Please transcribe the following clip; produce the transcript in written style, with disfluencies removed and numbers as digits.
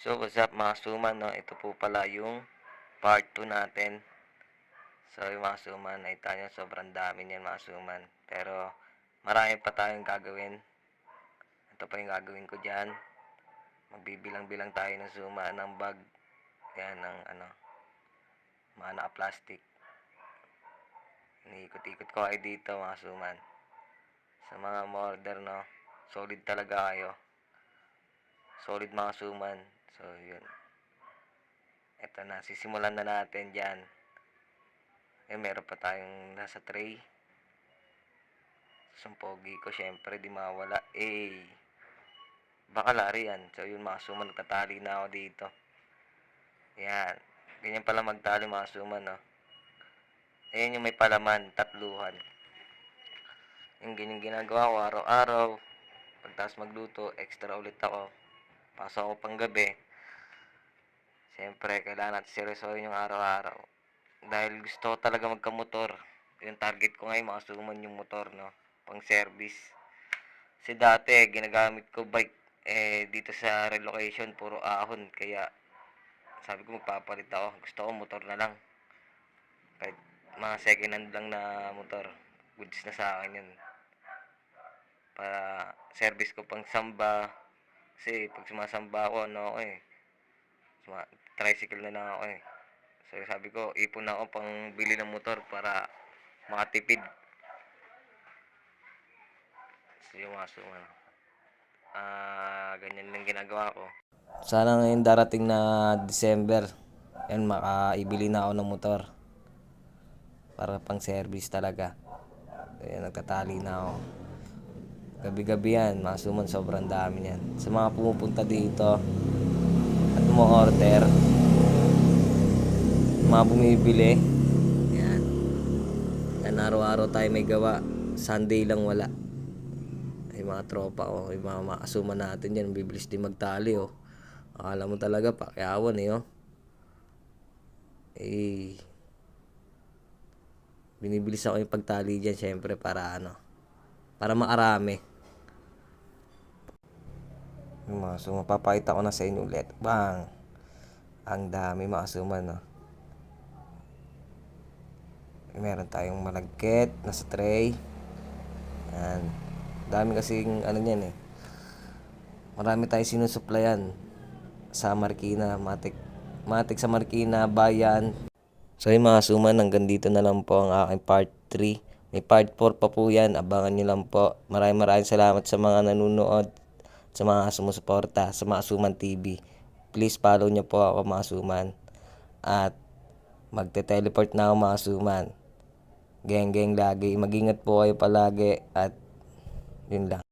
So, what's up mga suman, no? Ito po pala yung part 2 natin. So, yung mga suman, nakita nyo, sobrang dami niyan mga suman. Pero, marami pa tayong gagawin. Ito pa yung gagawin ko dyan. Magbibilang-bilang tayo ng suma ng bag. Yan, ng mga naka-plastic. Iniikot-ikot ko kayo dito mga suman. Sa mga order, no? Solid talaga kayo. Solid mga suman. So, yun. Ito na, sisimulan na natin dyan. Meron pa tayong nasa tray. Pogi ko, syempre, di mawala. Bakalari yan. So, yun mga suman, nagtatali na ako dito. Yan. Ganyan pala magtali mga suman, no? Ayan yung may palaman, tatluhan. Yung ganyan ginagawa ko araw-araw. Pagtas magluto, extra ulit ako. Pasok ako pang gabi. Siyempre, kailangan natin seryosohin yung araw-araw. Dahil gusto ko talaga magkamotor. Yung target ko ngayon, makasuman yung motor, no? Pang service. Kasi dati, ginagamit ko bike. Dito sa relocation, puro ahon. Kaya, sabi ko magpapalit ako. Gusto ko motor na lang. Kahit mga second hand lang na motor. Goods na sa akin yun. Para service ko pang samba. Kasi pag sumasamba ako, tricycle na lang ako eh. So sabi ko, ipon na ako pang bili ng motor para makatipid. So yung mga suman. Ganyan lang ginagawa ko. Sana ngayon darating na December, yan makaibili na ako ng motor. Para pang service talaga. Ayan, nagtatali na ako. Gabi-gabi yan, mga suman, sobrang dami yan. Sa mga pumupunta dito at mo-order, mga bumibili, yan. Yan, araw-araw tayo may gawa. Sunday lang wala. Ay mga tropa ko, yung mga makasuman natin yan, bibilis din magtali oh. Akala mo talaga pakyawan eh oh. Binibilis ako yung pagtali dyan syempre para para makarami. So mapapakita ko na sa inyo ulit. Bang! Ang dami mga suman no. Meron tayong malagkit na sa tray. Yan. Dami kasing niyan eh. Marami tayong sinusuplayan sa Marikina, Matik sa Marikina, Bayan. So yung mga suman, hanggang dito na lang po ang aking part 3. May part 4 pa po yan, abangan nyo lang po. Maraming salamat sa mga nanonood, sa mga sumusuporta, sa mga Suman TV. Please follow nyo po ako mga suman. At magte-teleport na ako mga suman. Geng lagi, mag-ingat po kayo palagi at yun lang.